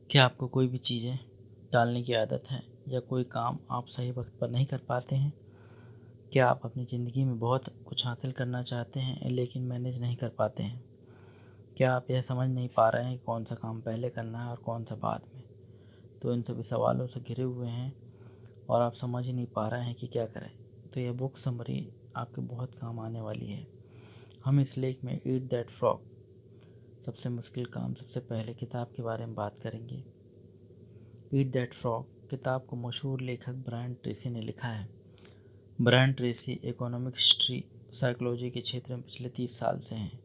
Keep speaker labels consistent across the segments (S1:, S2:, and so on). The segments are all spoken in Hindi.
S1: क्या आपको कोई भी चीज़ें टालने की आदत है या कोई काम आप सही वक्त पर नहीं कर पाते हैं? क्या आप अपनी ज़िंदगी में बहुत कुछ हासिल करना चाहते हैं लेकिन मैनेज नहीं कर पाते हैं? क्या आप यह समझ नहीं पा रहे हैं कि कौन सा काम पहले करना है और कौन सा बाद में? तो इन सभी सवालों से घिरे हुए हैं और आप समझ ही नहीं पा रहे हैं कि क्या करें। तो यह बुक समरी आपके बहुत काम आने वाली है। हम इस लेख में ईट दैट फ्रॉग, सबसे मुश्किल काम सबसे पहले किताब के बारे में बात करेंगे। ईट दैट फ्रॉग किताब को मशहूर लेखक ब्रायन ट्रेसी ने लिखा है। Brian Tracy economic history, psychology के क्षेत्र में पिछले 30 साल से हैं।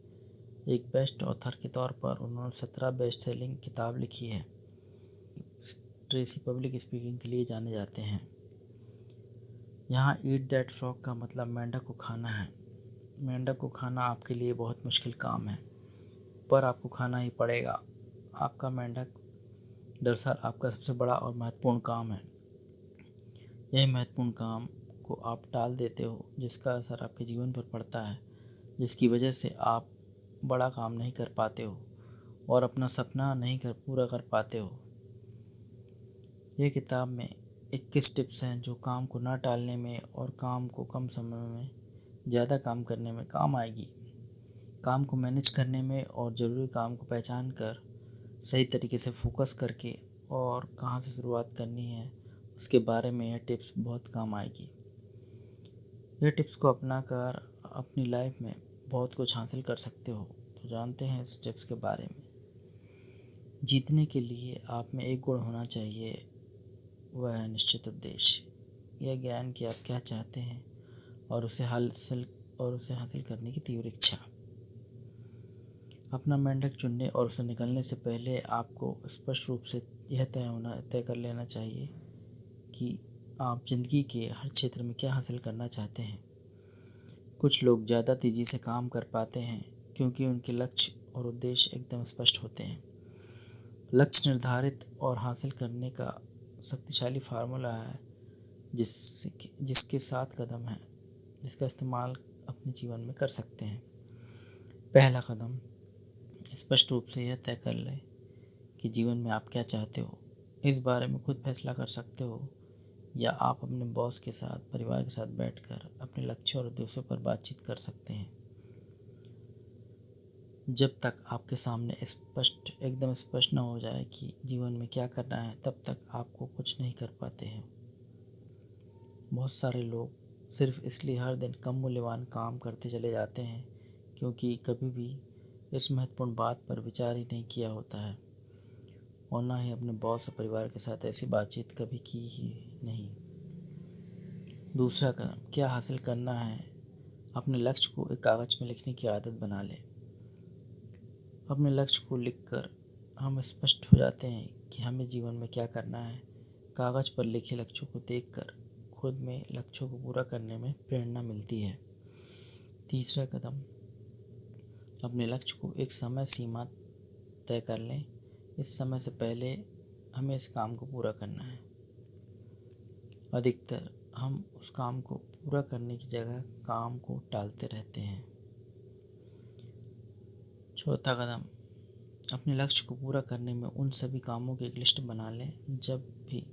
S1: एक बेस्ट ऑथर के तौर पर उन्होंने 17 बेस्ट सेलिंग किताब लिखी है। ट्रेसी पब्लिक स्पीकिंग के लिए जाने जाते हैं। यहाँ ईट दैट फ्रॉग का मतलब मेंढक को खाना है। मेंढक को खाना आपके लिए बहुत मुश्किल काम है, पर आपको खाना ही पड़ेगा। आपका मेंढक दरअसल आपका सबसे बड़ा और महत्वपूर्ण काम है। यही महत्वपूर्ण काम को आप टाल देते हो, जिसका असर आपके जीवन पर पड़ता है, जिसकी वजह से आप बड़ा काम नहीं कर पाते हो और अपना सपना नहीं पूरा कर पाते हो। ये किताब में 21 टिप्स हैं जो काम को ना टालने में और काम को कम समय में ज़्यादा काम करने में काम आएगी। काम को मैनेज करने में और ज़रूरी काम को पहचान कर सही तरीके से फोकस करके और कहाँ से शुरुआत करनी है उसके बारे में यह टिप्स बहुत काम आएगी। यह टिप्स को अपना कर अपनी लाइफ में बहुत कुछ हासिल कर सकते हो। तो जानते हैं इस टिप्स के बारे में। जीतने के लिए आप में एक गुण होना चाहिए, वह है निश्चित उद्देश्य। यह ज्ञान कि आप क्या चाहते हैं और उसे हासिल करने की तीव्र इच्छा। अपना मेंढक चुनने और उसे निकलने से पहले आपको स्पष्ट रूप से यह तय कर लेना चाहिए कि आप जिंदगी के हर क्षेत्र में क्या हासिल करना चाहते हैं। कुछ लोग ज़्यादा तेज़ी से काम कर पाते हैं क्योंकि उनके लक्ष्य और उद्देश्य एकदम स्पष्ट होते हैं। लक्ष्य निर्धारित और हासिल करने का शक्तिशाली फार्मूला है जिसके 7 कदम हैं, जिसका इस्तेमाल अपने जीवन में कर सकते हैं। पहला कदम, स्पष्ट रूप से यह तय कर लें कि जीवन में आप क्या चाहते हो। इस बारे में खुद फैसला कर सकते हो या आप अपने बॉस के साथ, परिवार के साथ बैठकर अपने लक्ष्यों और उद्देश्यों पर बातचीत कर सकते हैं। जब तक आपके सामने एकदम स्पष्ट न हो जाए कि जीवन में क्या करना है, तब तक आपको कुछ नहीं कर पाते हैं। बहुत सारे लोग सिर्फ इसलिए हर दिन कम मूल्यवान काम करते चले जाते हैं क्योंकि कभी भी इस महत्वपूर्ण बात पर विचार ही नहीं किया होता है और ना ही अपने बॉस और परिवार के साथ ऐसी बातचीत कभी की ही नहीं। दूसरा कदम, क्या हासिल करना है। अपने लक्ष्य को एक कागज़ में लिखने की आदत बना लें। अपने लक्ष्य को लिखकर हम स्पष्ट हो जाते हैं कि हमें जीवन में क्या करना है। कागज़ पर लिखे लक्ष्यों को देखकर खुद में लक्ष्यों को पूरा करने में प्रेरणा मिलती है। तीसरा कदम, अपने लक्ष्य को एक समय सीमा तय कर लें। इस समय से पहले हमें इस काम को पूरा करना है। अधिकतर हम उस काम को पूरा करने की जगह काम को टालते रहते हैं। चौथा कदम, अपने लक्ष्य को पूरा करने में उन सभी कामों की एक लिस्ट बना लें। जब भी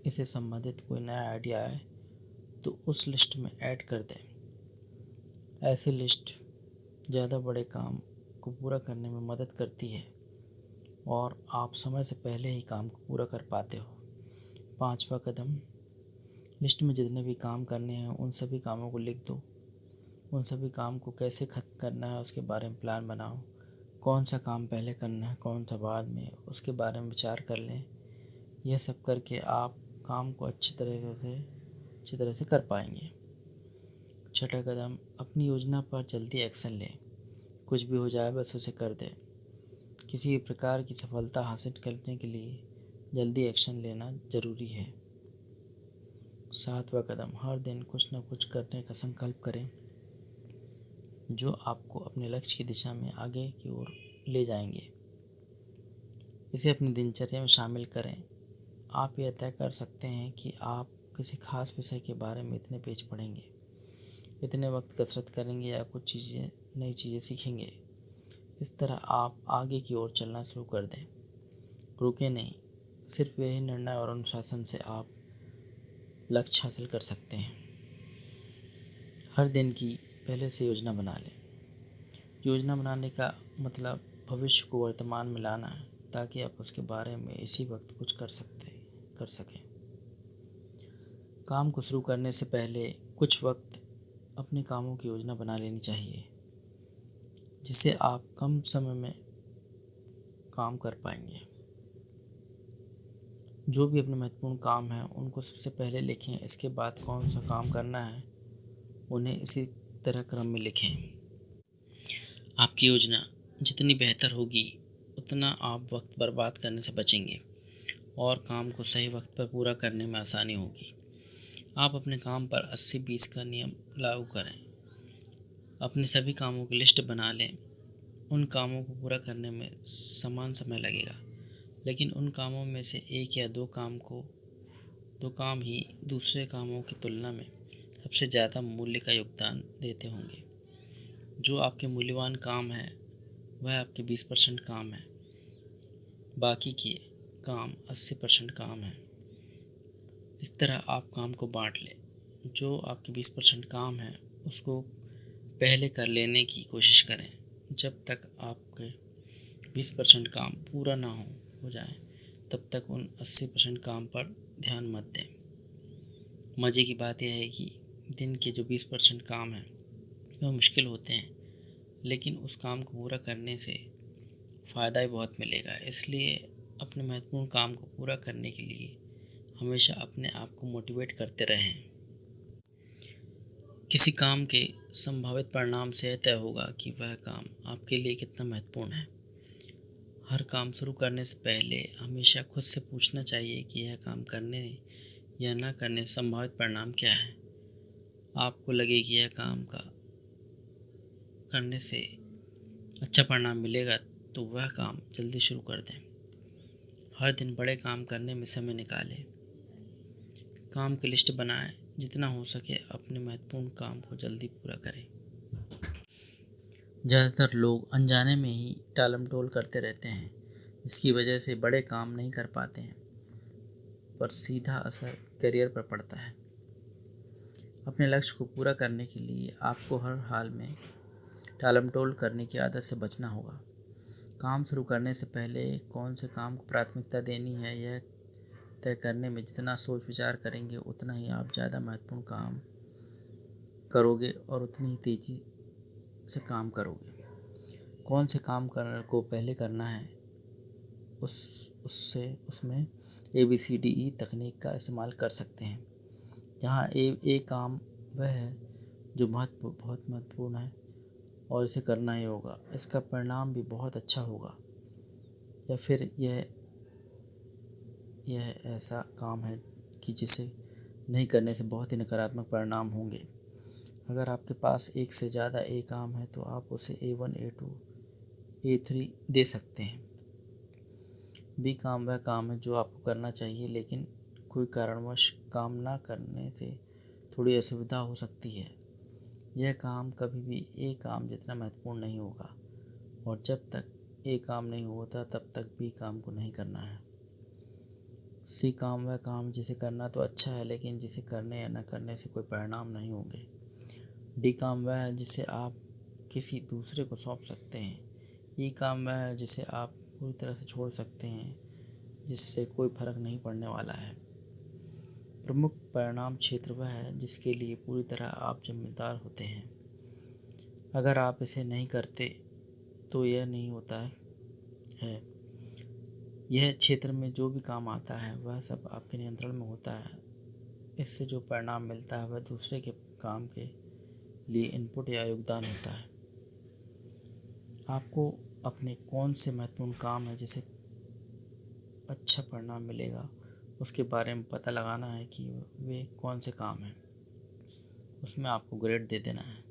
S1: इससे संबंधित कोई नया आइडिया आए तो उस लिस्ट में ऐड कर दें। ऐसी लिस्ट ज़्यादा बड़े काम को पूरा करने में मदद करती है और आप समय से पहले ही काम को पूरा कर पाते हो। पांचवा कदम, लिस्ट में जितने भी काम करने हैं उन सभी कामों को लिख दो। उन सभी काम को कैसे ख़त्म करना है उसके बारे में प्लान बनाओ। कौन सा काम पहले करना है, कौन सा बाद में, उसके बारे में विचार कर लें। यह सब करके आप काम को अच्छी तरह से कर पाएंगे। छठा कदम, अपनी योजना पर जल्दी एक्शन लें। कुछ भी हो जाए बस उसे कर दें। किसी भी प्रकार की सफलता हासिल करने के लिए जल्दी एक्शन लेना ज़रूरी है। सातवां कदम, हर दिन कुछ न कुछ करने का संकल्प करें जो आपको अपने लक्ष्य की दिशा में आगे की ओर ले जाएंगे। इसे अपनी दिनचर्या में शामिल करें। आप यह तय कर सकते हैं कि आप किसी खास विषय के बारे में इतने पेज पढ़ेंगे, इतने वक्त कसरत करेंगे या कुछ नई चीज़ें सीखेंगे। इस तरह आप आगे की ओर चलना शुरू कर दें। रुके नहीं। सिर्फ यही निर्णय और अनुशासन से आप लक्ष्य हासिल कर सकते हैं। हर दिन की पहले से योजना बना लें। योजना बनाने का मतलब भविष्य को वर्तमान में लाना है, ताकि आप उसके बारे में इसी वक्त कुछ कर सकें। काम को शुरू करने से पहले कुछ वक्त अपने कामों की योजना बना लेनी चाहिए, जिससे आप कम समय में काम कर पाएंगे। जो भी अपने महत्वपूर्ण काम है उनको सबसे पहले लिखें। इसके बाद कौन सा काम करना है उन्हें इसी तरह क्रम में लिखें। आपकी योजना जितनी बेहतर होगी उतना आप वक्त बर्बाद करने से बचेंगे और काम को सही वक्त पर पूरा करने में आसानी होगी। आप अपने काम पर 80-20 का नियम लागू करें। अपने सभी कामों की लिस्ट बना लें। उन कामों को पूरा करने में समान समय लगेगा, लेकिन उन कामों में से एक या दो काम ही दूसरे कामों की तुलना में सबसे ज़्यादा मूल्य का योगदान देते होंगे। जो आपके मूल्यवान काम है वह आपके 20% काम है, बाकी के काम 80% काम है। इस तरह आप काम को बांट लें। जो आपके 20% काम है उसको पहले कर लेने की कोशिश करें। जब तक आपके 20% काम पूरा ना हो जाए तब तक उन 80% काम पर ध्यान मत दें। मज़े की बात यह है कि दिन के जो 20% काम हैं वह मुश्किल होते हैं, लेकिन उस काम को पूरा करने से फ़ायदा ही बहुत मिलेगा। इसलिए अपने महत्वपूर्ण काम को पूरा करने के लिए हमेशा अपने आप को मोटिवेट करते रहें। किसी काम के संभावित परिणाम से यह तय होगा कि वह काम आपके लिए कितना महत्वपूर्ण है। हर काम शुरू करने से पहले हमेशा खुद से पूछना चाहिए कि यह काम करने या न करने संभावित परिणाम क्या है। आपको लगे कि यह काम का करने से अच्छा परिणाम मिलेगा तो वह काम जल्दी शुरू कर दें। हर दिन बड़े काम करने में समय निकालें। काम की लिस्ट बनाएं। जितना हो सके अपने महत्वपूर्ण काम को जल्दी पूरा करें। ज़्यादातर लोग अनजाने में ही टालमटोल करते रहते हैं, इसकी वजह से बड़े काम नहीं कर पाते हैं, पर सीधा असर करियर पर पड़ता है। अपने लक्ष्य को पूरा करने के लिए आपको हर हाल में टालमटोल करने की आदत से बचना होगा। काम शुरू करने से पहले कौन से काम को प्राथमिकता देनी है यह तय करने में जितना सोच विचार करेंगे उतना ही आप ज़्यादा महत्वपूर्ण काम करोगे और उतनी ही तेज़ी से काम करोगे। कौन से काम को पहले करना है उसमें ABCDE तकनीक का इस्तेमाल कर सकते हैं। जहाँ ए काम वह है जो बहुत महत्वपूर्ण है और इसे करना ही होगा, इसका परिणाम भी बहुत अच्छा होगा। या फिर यह ऐसा काम है कि जिसे नहीं करने से बहुत ही नकारात्मक परिणाम होंगे। अगर आपके पास एक से ज़्यादा ए काम है तो आप उसे A1, A2, A3 दे सकते हैं। बी काम वह काम है जो आपको करना चाहिए, लेकिन कोई कारणवश काम ना करने से थोड़ी असुविधा हो सकती है। यह काम कभी भी ए काम जितना महत्वपूर्ण नहीं होगा, और जब तक ए काम नहीं होता तब तक बी काम को नहीं करना है। सी काम वह काम जिसे करना तो अच्छा है, लेकिन जिसे करने या न करने से कोई परिणाम नहीं होंगे। डी काम वह है जिसे आप किसी दूसरे को सौंप सकते हैं। ई काम वह है जिसे आप पूरी तरह से छोड़ सकते हैं, जिससे कोई फर्क नहीं पड़ने वाला है। प्रमुख परिणाम क्षेत्र वह है जिसके लिए पूरी तरह आप जिम्मेदार होते हैं। अगर आप इसे नहीं करते तो यह नहीं होता है। यह क्षेत्र में जो भी काम आता है वह सब आपके नियंत्रण में होता है। इससे जो परिणाम मिलता है वह दूसरे के काम के लिए इनपुट या योगदान होता है। आपको अपने कौन से महत्वपूर्ण काम है जिसे अच्छा परिणाम मिलेगा उसके बारे में पता लगाना है कि वे कौन से काम हैं। उसमें आपको ग्रेड दे देना है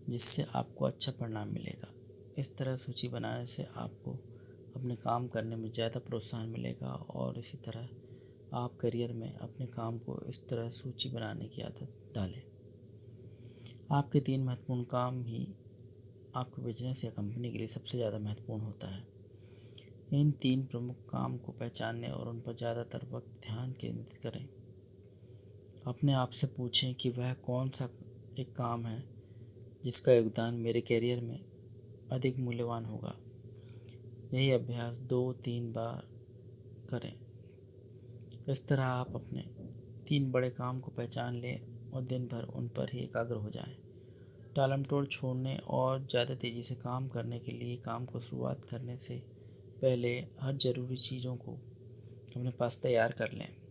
S1: जिससे आपको अच्छा परिणाम मिलेगा। इस तरह सूची बनाने से आपको अपने काम करने में ज़्यादा प्रोत्साहन मिलेगा, और इसी तरह आप करियर में अपने काम को इस तरह सूची बनाने की आदत डालें। आपके 3 महत्वपूर्ण काम ही आपके बिजनेस या कंपनी के लिए सबसे ज़्यादा महत्वपूर्ण होता है। इन 3 प्रमुख काम को पहचानें और उन पर ज़्यादातर वक्त ध्यान केंद्रित करें। अपने आप से पूछें कि वह कौन सा एक काम है जिसका योगदान मेरे करियर में अधिक मूल्यवान होगा। यही अभ्यास 2-3 बार करें। इस तरह आप अपने 3 बड़े काम को पहचान लें और दिन भर उन पर ही एकाग्र हो जाएं। टालमटोल छोड़ने और ज़्यादा तेज़ी से काम करने के लिए काम को शुरुआत करने से पहले हर ज़रूरी चीज़ों को अपने पास तैयार कर लें।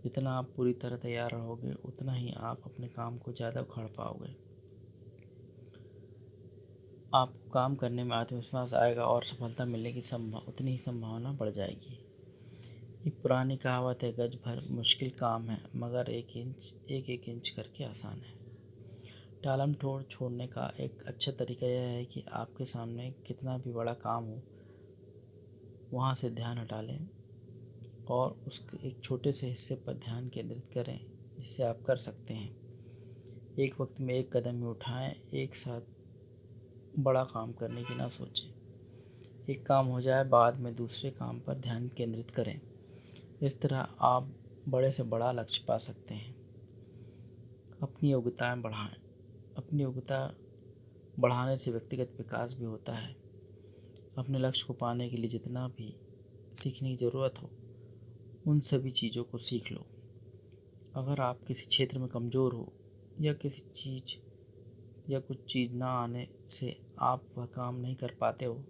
S1: जितना आप पूरी तरह तैयार रहोगे उतना ही आप अपने काम को ज़्यादा उखाड़ पाओगे। आपको काम करने में आत्मविश्वास आएगा और सफलता मिलने की उतनी ही संभावना बढ़ जाएगी। एक पुरानी कहावत है, गज भर मुश्किल काम है मगर एक एक इंच करके आसान है। टालमटोल छोड़ने का एक अच्छा तरीका यह है कि आपके सामने कितना भी बड़ा काम हो वहाँ से ध्यान हटा लें और उसके एक छोटे से हिस्से पर ध्यान केंद्रित करें जिसे आप कर सकते हैं। एक वक्त में एक कदम ही उठाएं, एक साथ बड़ा काम करने की ना सोचें। एक काम हो जाए बाद में दूसरे काम पर ध्यान केंद्रित करें। इस तरह आप बड़े से बड़ा लक्ष्य पा सकते हैं। अपनी योग्यताएं बढ़ाएं। अपनी योग्यता बढ़ाने से व्यक्तिगत विकास भी होता है। अपने लक्ष्य को पाने के लिए जितना भी सीखने की ज़रूरत हो उन सभी चीज़ों को सीख लो। अगर आप किसी क्षेत्र में कमज़ोर हो या किसी चीज़ या कुछ चीज़ ना आने से आप वह काम नहीं कर पाते हो,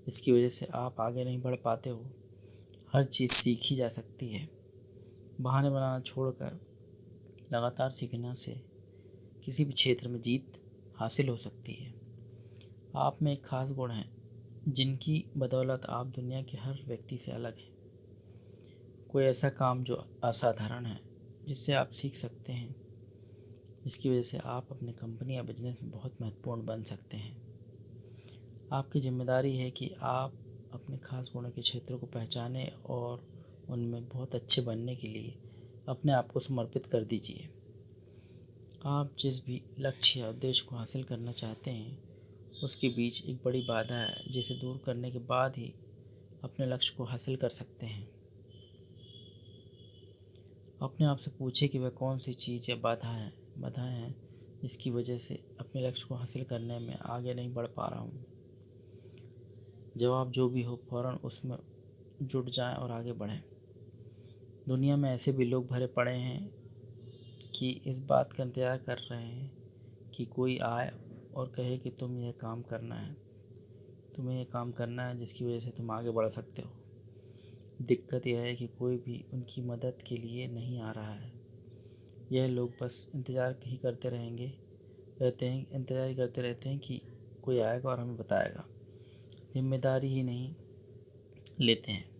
S1: इसकी वजह से आप आगे नहीं बढ़ पाते हो, हर चीज़ सीखी जा सकती है। बहाने बनाना छोड़कर लगातार सीखने से किसी भी क्षेत्र में जीत हासिल हो सकती है। आप में एक खास गुण है जिनकी बदौलत आप दुनिया के हर व्यक्ति से अलग हैं। कोई ऐसा काम जो असाधारण है जिससे आप सीख सकते हैं, जिसकी वजह से आप अपनी कंपनी या बिजनेस में बहुत महत्वपूर्ण बन सकते हैं। आपकी जिम्मेदारी है कि आप अपने खास गुणों के क्षेत्रों को पहचानें और उनमें बहुत अच्छे बनने के लिए अपने आप को समर्पित कर दीजिए। आप जिस भी लक्ष्य या उद्देश्य को हासिल करना चाहते हैं उसके बीच एक बड़ी बाधा है जिसे दूर करने के बाद ही अपने लक्ष्य को हासिल कर सकते हैं। अपने आप से पूछें कि वह कौन सी चीज़ या बाधाएं हैं जिसकी वजह से अपने लक्ष्य को हासिल करने में आगे नहीं बढ़ पा रहा हूँ। जवाब जो भी हो फ़ौरन उसमें जुट जाएं और आगे बढ़ें। दुनिया में ऐसे भी लोग भरे पड़े हैं कि इस बात का इंतज़ार कर रहे हैं कि कोई आए और कहे कि तुम्हें यह काम करना है जिसकी वजह से तुम आगे बढ़ सकते हो। दिक्कत यह है कि कोई भी उनकी मदद के लिए नहीं आ रहा है। यह लोग बस इंतज़ार ही करते रहते हैं कि कोई आएगा और हमें बताएगा। जिम्मेदारी ही नहीं लेते हैं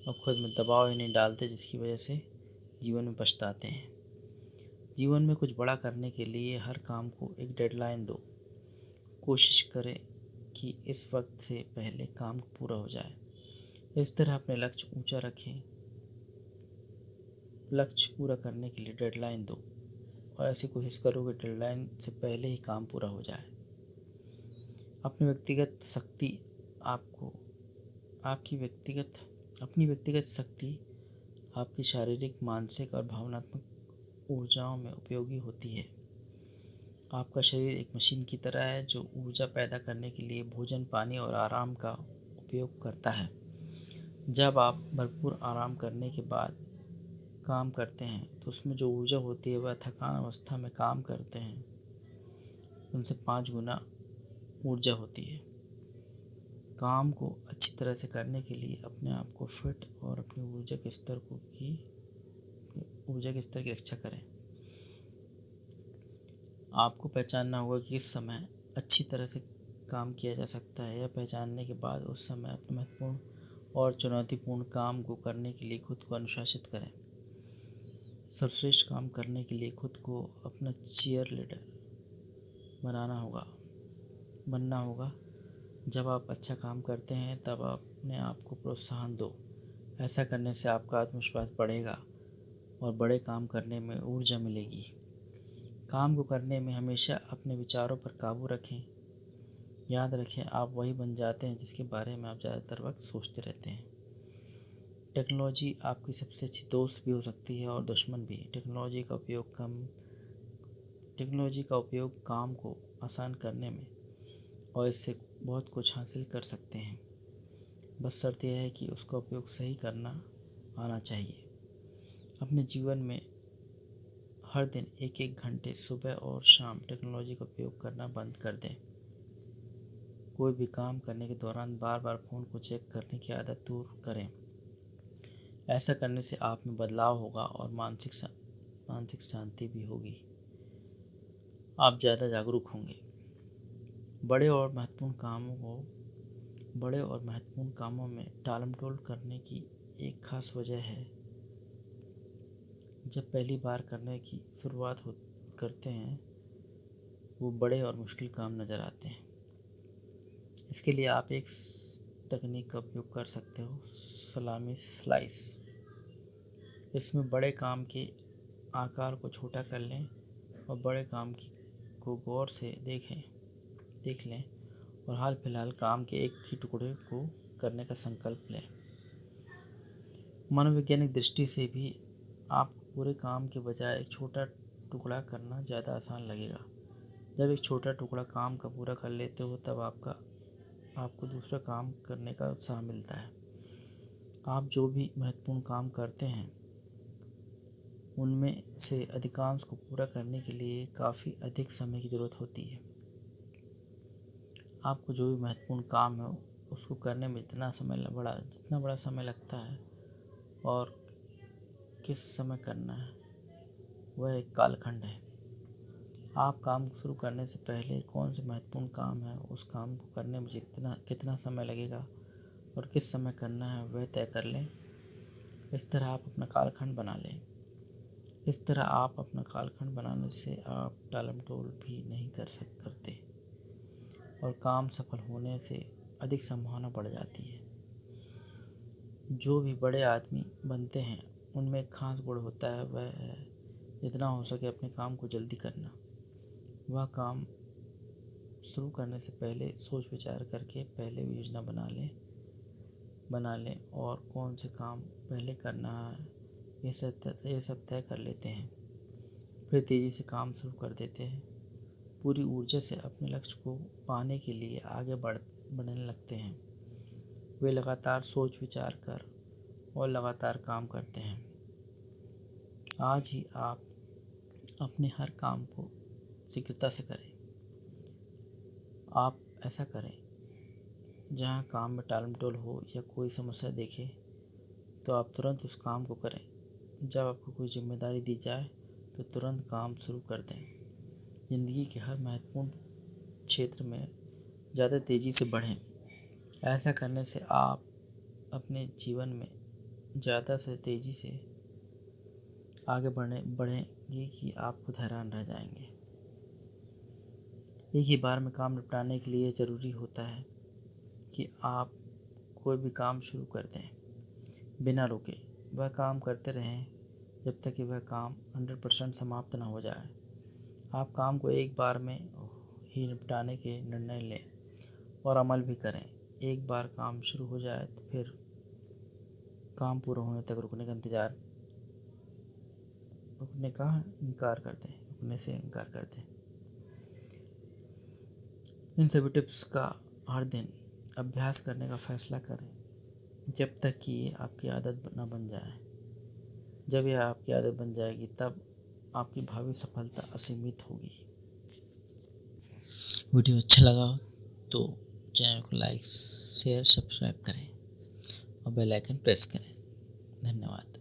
S1: और खुद में दबाव ही नहीं डालते, जिसकी वजह से जीवन में पछताते हैं। जीवन में कुछ बड़ा करने के लिए हर काम को एक डेडलाइन दो। कोशिश करें कि इस वक्त से पहले काम पूरा हो जाए। इस तरह अपने लक्ष्य ऊंचा रखें। लक्ष्य पूरा करने के लिए डेडलाइन दो और ऐसी कोशिश करो कि डेडलाइन से पहले ही काम पूरा हो जाए। अपनी व्यक्तिगत शक्ति आपकी शारीरिक, मानसिक और भावनात्मक ऊर्जाओं में उपयोगी होती है। आपका शरीर एक मशीन की तरह है जो ऊर्जा पैदा करने के लिए भोजन, पानी और आराम का उपयोग करता है। जब आप भरपूर आराम करने के बाद काम करते हैं तो उसमें जो ऊर्जा होती है वह थकान अवस्था में काम करते हैं उनसे 5 गुना ऊर्जा होती है। काम को अच्छी तरह से करने के लिए अपने आप को फिट और अपनी ऊर्जा के स्तर की रक्षा करें। आपको पहचानना होगा कि किस समय अच्छी तरह से काम किया जा सकता है। यह पहचानने के बाद उस समय अपने महत्वपूर्ण और चुनौतीपूर्ण काम को करने के लिए खुद को अनुशासित करें। सर्वश्रेष्ठ काम करने के लिए खुद को अपना चीयर लीडर बनना होगा। जब आप अच्छा काम करते हैं तब अपने आप को प्रोत्साहन दो। ऐसा करने से आपका आत्मविश्वास बढ़ेगा और बड़े काम करने में ऊर्जा मिलेगी। काम को करने में हमेशा अपने विचारों पर काबू रखें। याद रखें, आप वही बन जाते हैं जिसके बारे में आप ज़्यादातर वक्त सोचते रहते हैं। टेक्नोलॉजी आपकी सबसे अच्छी दोस्त भी हो सकती है और दुश्मन भी। टेक्नोलॉजी का उपयोग काम को आसान करने में और इससे बहुत कुछ हासिल कर सकते हैं। बस शर्त यह है कि उसका उपयोग सही करना आना चाहिए। अपने जीवन में हर दिन 1-1 घंटे सुबह और शाम टेक्नोलॉजी का उपयोग करना बंद कर दें। कोई भी काम करने के दौरान बार बार फ़ोन को चेक करने की आदत दूर करें। ऐसा करने से आप में बदलाव होगा और मानसिक शांति भी होगी। आप ज़्यादा जागरूक होंगे। बड़े और महत्वपूर्ण कामों में टालमटोल करने की एक खास वजह है। जब पहली बार करने की शुरुआत करते हैं, वो बड़े और मुश्किल काम नज़र आते हैं। इसके लिए आप एक तकनीक का उपयोग कर सकते हो, सलामी स्लाइस। इसमें बड़े काम के आकार को छोटा कर लें और बड़े काम को गौर से देख लें और हाल फिलहाल काम के एक ही टुकड़े को करने का संकल्प लें। मनोवैज्ञानिक दृष्टि से भी आपको पूरे काम के बजाय एक छोटा टुकड़ा करना ज़्यादा आसान लगेगा। जब एक छोटा टुकड़ा काम का पूरा कर लेते हो तब आपको दूसरा काम करने का उत्साह मिलता है। आप जो भी महत्वपूर्ण काम करते हैं उनमें से अधिकांश को पूरा करने के लिए काफ़ी अधिक समय की ज़रूरत होती है। आपको जो भी महत्वपूर्ण काम है उसको करने में जितना बड़ा समय लगता है और किस समय करना है, वह एक कालखंड है। आप काम शुरू करने से पहले कौन से महत्वपूर्ण काम है, उस काम को करने में कितना समय लगेगा और किस समय करना है, वह तय कर लें। इस तरह आप अपना कालखंड बनाने से आप टालमटोल भी नहीं करते और काम सफल होने से अधिक संभावना बढ़ जाती है। जो भी बड़े आदमी बनते हैं उनमें एक खास गुण होता है, वह है जितना हो सके अपने काम को जल्दी करना। वह काम शुरू करने से पहले सोच विचार करके पहले योजना बना लें और कौन से काम पहले करना है ये सब तय कर लेते हैं। फिर तेज़ी से काम शुरू कर देते हैं। पूरी ऊर्जा से अपने लक्ष्य को पाने के लिए आगे बढ़ने लगते हैं। वे लगातार सोच विचार कर और लगातार काम करते हैं। आज ही आप अपने हर काम को शीघ्रता से करें। आप ऐसा करें, जहाँ काम में टालमटोल हो या कोई समस्या देखें तो आप तुरंत उस काम को करें। जब आपको कोई जिम्मेदारी दी जाए तो तुरंत काम शुरू कर दें। ज़िंदगी के हर महत्वपूर्ण क्षेत्र में ज़्यादा तेज़ी से बढ़ें। ऐसा करने से आप अपने जीवन में ज़्यादा से तेज़ी से आगे बढ़ेंगे कि आप खुद हैरान रह जाएंगे। एक ही बार में काम निपटाने के लिए ज़रूरी होता है कि आप कोई भी काम शुरू कर दें बिना रुके। वह काम करते रहें जब तक कि वह काम 100% समाप्त ना हो जाए। आप काम को एक बार में ही निपटाने के निर्णय लें और अमल भी करें। एक बार काम शुरू हो जाए तो फिर काम पूरा होने तक रुकने से इनकार कर दें। इन सभी टिप्स का हर दिन अभ्यास करने का फैसला करें जब तक कि ये आपकी आदत न बन जाए। जब यह आपकी आदत बन जाएगी तब आपकी भावी सफलता असीमित होगी। वीडियो अच्छा लगा तो चैनल को लाइक शेयर सब्सक्राइब करें और बेल आइकन प्रेस करें। धन्यवाद।